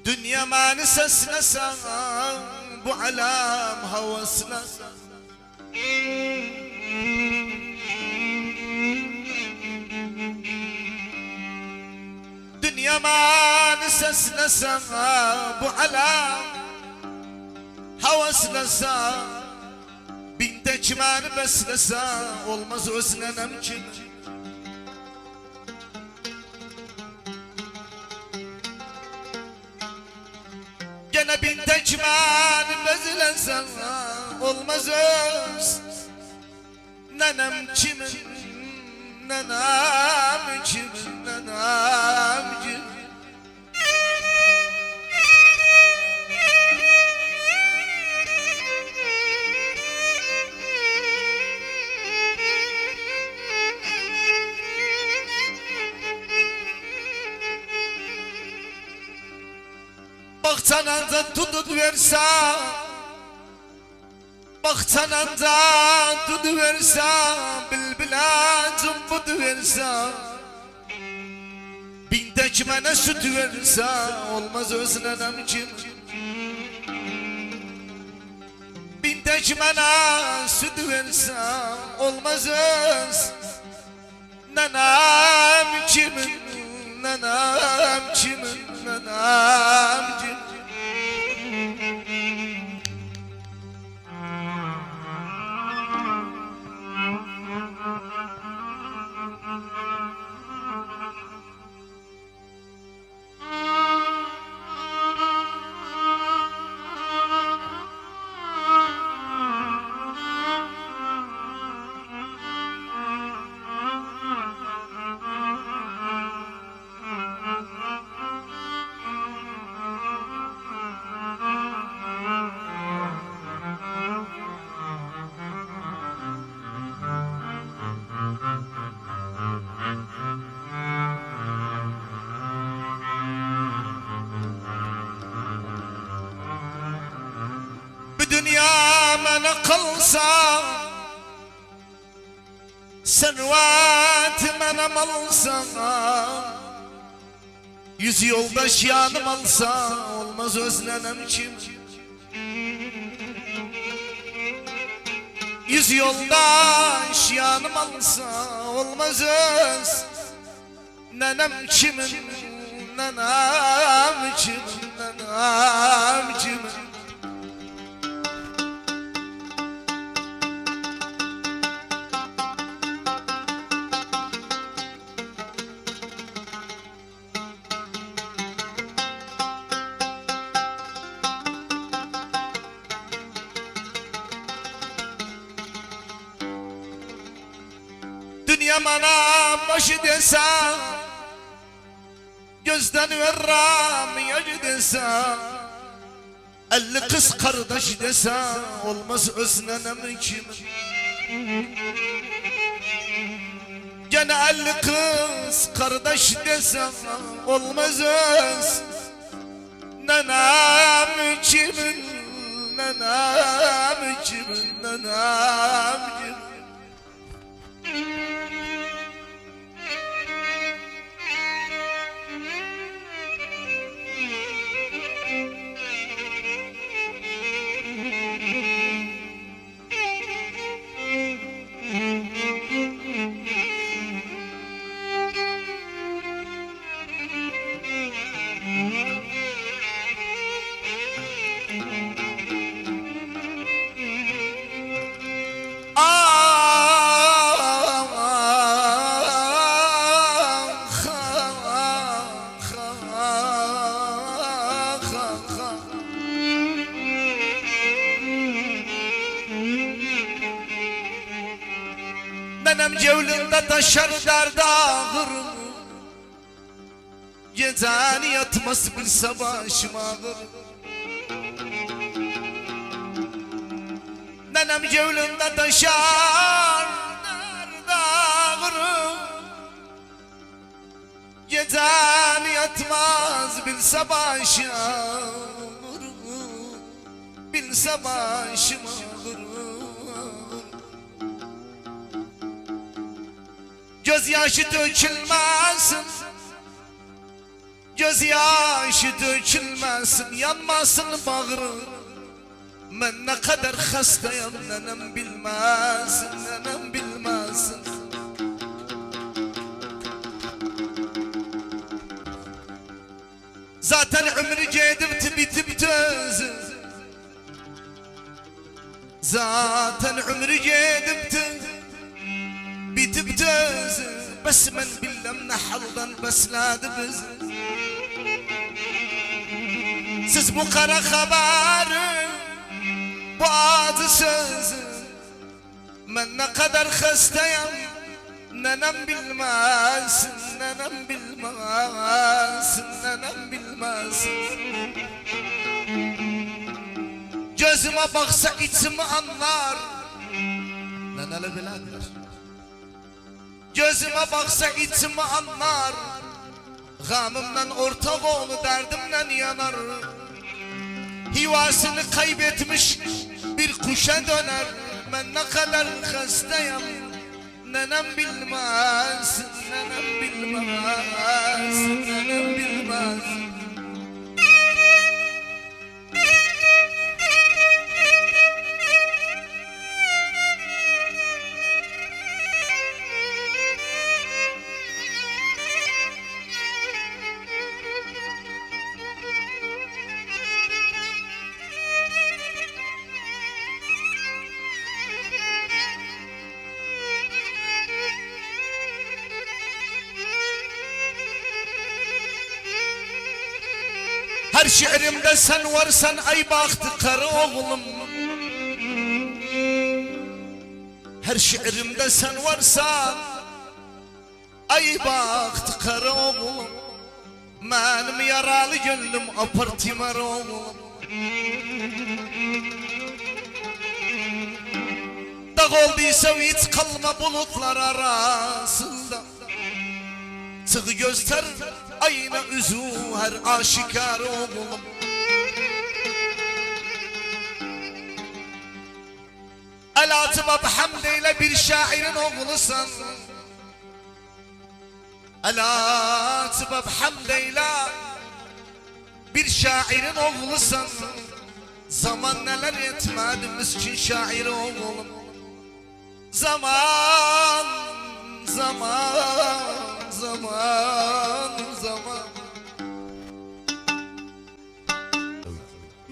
Dünya mani seslesen bu alem havasına. Dünya mani seslesen bu alem havasına. Binde çimeni beslesen olmaz özlenem kim. Gene bin tekmen bezlensen olmaz öz. Nenem kimin, nenem kimin, nenem kimin. Bakçana da tutup verse, bakçana da tutup verse, bülbüle cımbıt verse, binde kimene süt verse, olmaz özlenem kim. Binde kimene süt verse, olmaz öz. Nenem kimin, nenem kimin, nenem kimin. Dünya bana kalsa, servet bana malsa, yüz yoldaş yanım alsa, olmaz özlenem kim. Yüz yoldaş yanım alsa, olmaz öz. Nenem kimin, nenem kimin, nenem kimin. Dünya bana başı desen, gözden verram yaşı desen, 50 kız kardeş desen, olmaz özlenem kim. Gene 50 kız kardeş desen, olmaz öz. Nenem kimin, nenem kimin, nenem kimin. Nenem cevlinde taşar derd ağır, gecen yatmaz bir sabahım ağır. Nenem cevlinde taşar derd ağır, gecen yatmaz bir sabahım ağır, bir sabahım ağır. Gözyaşı dökülmesin, gözyaşı dökülmesin, yanmasın bağrım. Ben ne kadar hastayım, nenem bilmezsin, nenem bilmezsin. Zaten ömrü gedipti, bitipti özü. Zaten ömrü gedipti, bitipti özü. Bes men billem ne haldan besledi bizi. Siz bu kara haberi, bu adı sözü, ben ne kadar hastayım, nenem bilmezsin, nenem bilmezsin, nenem bilmezsin. Gözüme baksa içimi anlar, neneli bilendir. Gözüme baksa içimi anlar, gamımdan ortak oğlu derdimden yanar. Hivasını kaybetmiş bir kuşa döner. Ben ne kadar hastayım, nenem bilmez, nenem bilmez, nenem bilmez. Her şiirimde sen varsan ay baktı kara oğlum. Her şiirimde sen varsan ay baktı kara oğlum. Benim yaralı gönlüm apartimar oğlum. Dağ olduysa hiç kalma bulutlar arasında. Çığı göster ayna üzü her aşikar oğlum. Elatıma bihamdeyle bir şairin oğlusan. Elatıma bihamdeyle bir şairin oğlusan. Zaman neler yetmedi miskin şair oğlum. Zaman, zaman, zaman, zaman.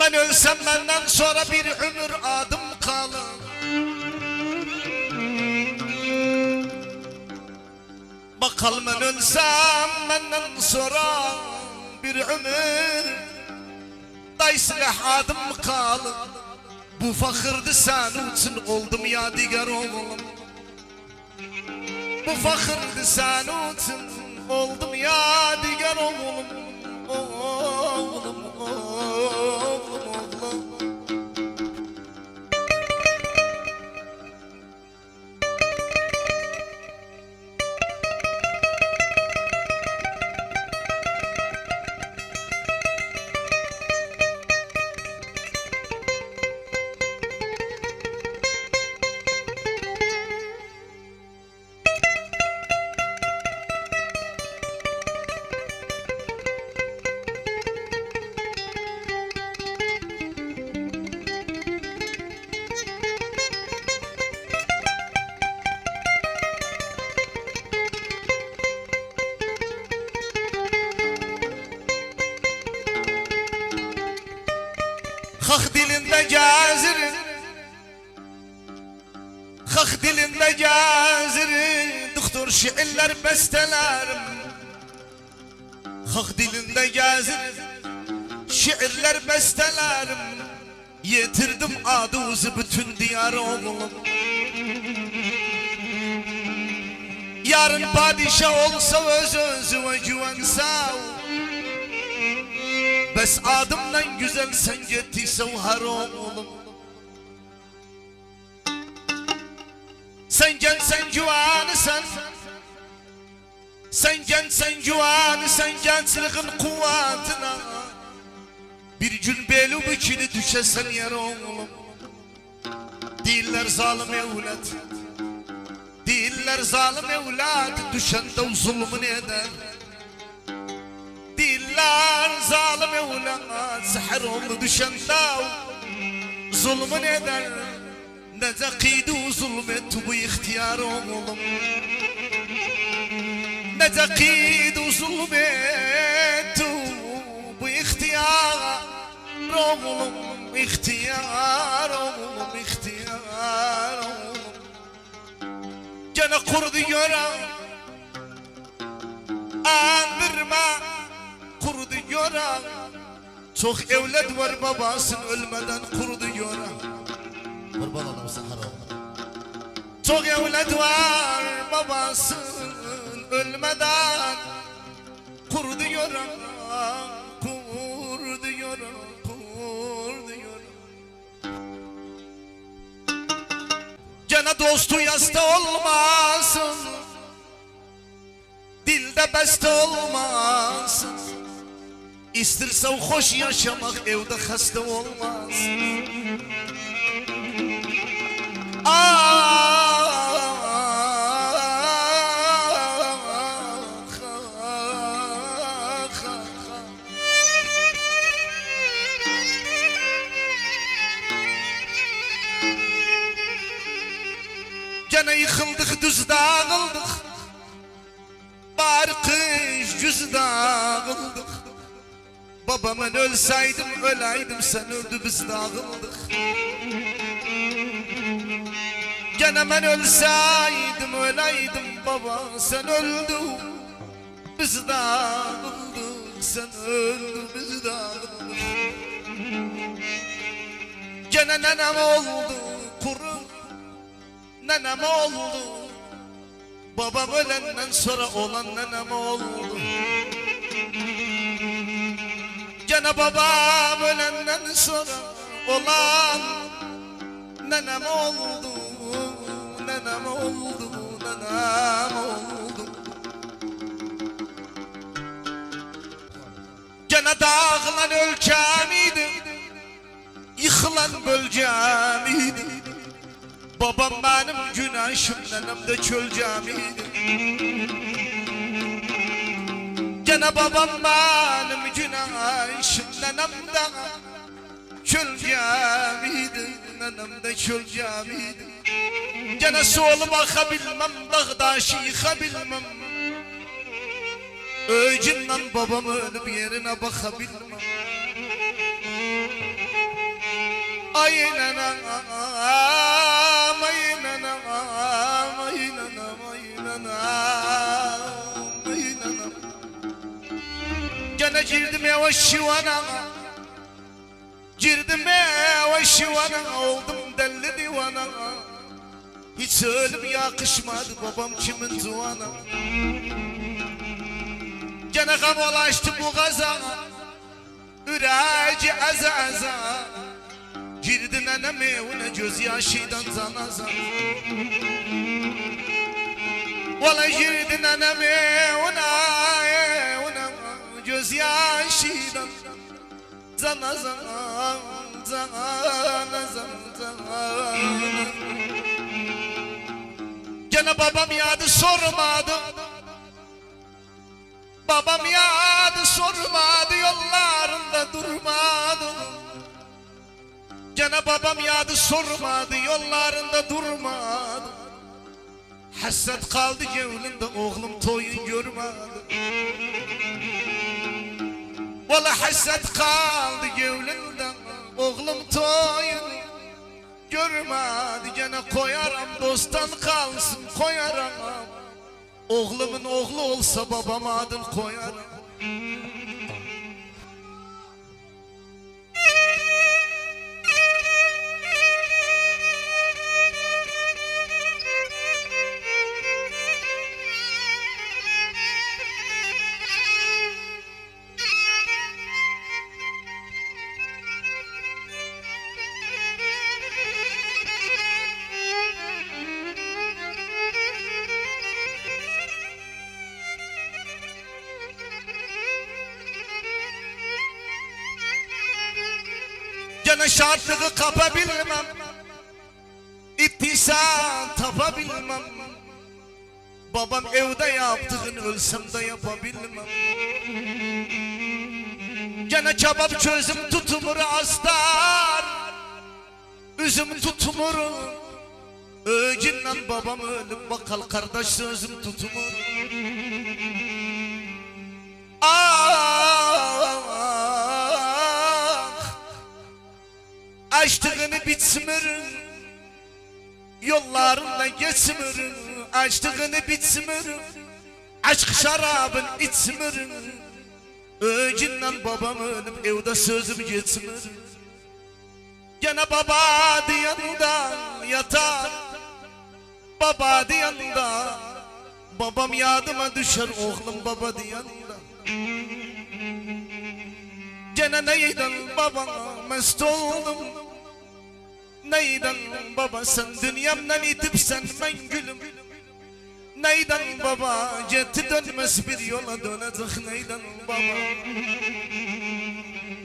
Ben ölsem benden sonra bir ömür adım kalır. Bakalım ben ölsem benden sonra bir ömür daysilah adım kalır. Bu fakirdi senin için oldum yadigar oğlum. Bu fakirdi senin için oldum yadigar oğlum. Oğlum, oğlum, oğlum. Hak dilinde gezirim, hak dilinde gezirim, doktor şiirler bestelerim. Hak dilinde gezirim, şiirler bestelerim. Yetirdim aduzu bütün diyar oğlum. Yarın padişah olsa öz özüme güvense, bes adımdan güzel sen gettiyse her oğlum. Sen gençsen güvenisen, sen gençsen güvenisen gençliğin kuvvetine. Bir gün beli bükülü düşesen yer oğlum. Değiller zalim evlat, değiller zalim evlat, düşen de zulmün eder. Değiller Mevla Seher oldu düşen dav Zulmün eder Nece kıydı zulmet bu ihtiyar oğlum Nece kıydı zulmet bu ihtiyar oğlum İhtiyar oğlum ihtiyar oğlum Gene kurdu yoran Andırma kurdu yoran Çok evlat var babasın ölmeden kurdu yoran Kurban olayım Seher oğlum. Çok evlat var babasın ölmeden kurdu yoran Kurdu yoran kurdu yoran Gene dostu yasta olmasın Dilde beste olmasın İsterse hoş yaşamak evde hasta olmaz Gene yıkıldık düz dağıldık Bari kış yüz dağıldık Babamın ölseydim öleydim sen öldü biz dağıldık Gene ben ölseydim öleydim baba sen öldü biz dağıldık sen öldü biz dağıldık Gene nenem oldu kuru nenem oldu Babam ölenden sonra olan nenem oldu Gene babam ölenden sonra olan nenem oldu Nenem oldu, nenem oldu Gene dağılan ölçemiydi Yıkılan bölgemiydi Babam benim güneşim nenem de çölcemiydi Gene babam benim güneşim nenem de çölcemiydi Nenem de çölcemiydi Gene solu bakabilmem dağdaşı yıkabilmem Öcümden babam ölüp yerine bakabilmem Ay nenem ay nenem ay nenem ay nenem ay nenem Gene girdim yavaş şivana Girdim yavaş şivana oldum deli divana Hiç ölüm yakışmadı babam kimin duana Gene kamolaştı bu kazana Üreci aza aza Girdi nenem evine gözyaşıyla zana zana Valla girdi nenem evine gözyaşıyla zana zana zana zana Gene babam yadı sormadı Babam yadı sormadı yollarında durmadı Gene babam yadı sormadı yollarında durmadı Hasret kaldı gönlümde oğlum toyun görmedi Valla hasret kaldı gönlümde oğlum toyun görmedi Gene koyaram dosttan kalsın koyaram Oğlumun oğlu olsa babam adını koyaram Gene şartlığı kapabilmem İttisal tapabilmem Babam evde yaptığını ölsem de yapabilmem Gene kebap çözüm tutumur astar. Üzüm tutumur. Öğünden babam ölüm bakal kardeş sözüm tutumur. Ah, açtığını bitsimir, yollarında geçmir. Açtığını bitsimir, aşk şarabın içmir. Öğünden babam ölüm evde sözüm geçmir. Gene baba diyanda yatar, baba diyanda babam yadıma düşer oğlum baba diyanda. Gene neyden baba mest oldum, neyden baba sen dünyamdan itip sen ben gülüm. Neyden baba cetti dönmez bir yola dönecek neyden baba.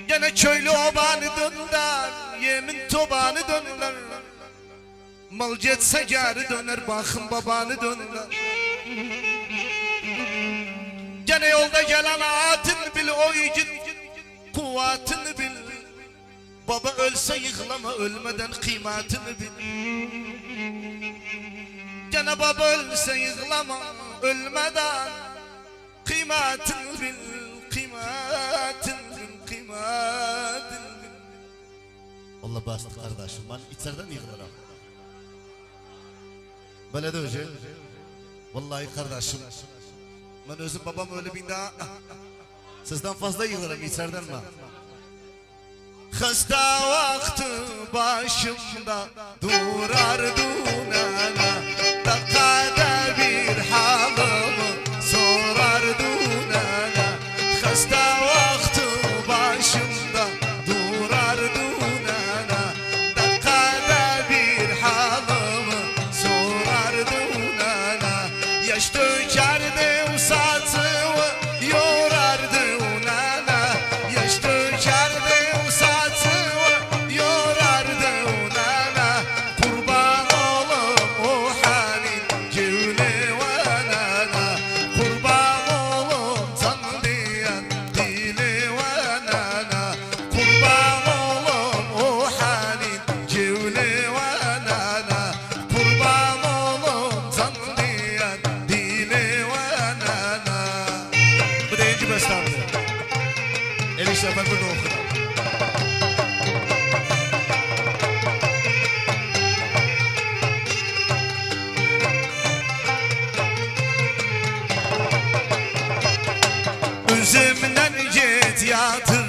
Gene köylü obanı dönder, yemin tobanı dönder. Mal geçse geri döner, bakın babanı dönder. Gene yolda gelen atın bil, o yiğit kuvvetini bil. Baba ölse yıkılama, ölmeden kıymetini bil. Gene baba ölse yıkılama, ölmeden kıymetini bil, kıymetini bil. Allah bastı kardeşim, ben içeriden yıkılırım. Böyle de öyle. Vallahi kardeşim, ben özüm babam öyle bir daha sizden fazla yıkılırım içeriden mi? Hasta vakti başımda durar dunana, dakikada bir halımı sorar dunana. Hasta vakti başımda durar dunana, dakikada bir halımı sorar dunana. Yaş dökerdim saçımı yorardı unana, yaş dökerdim saçımı yorardı unana. Kurban olum o halin cevle vanana, kurban olum can diyen dili vanana. Kurban olum o halin cevle vanana, kurban olum can diyen dili vanana. Bu deyince beslendi. El işe ben bunu okudum. Üzümden git yatır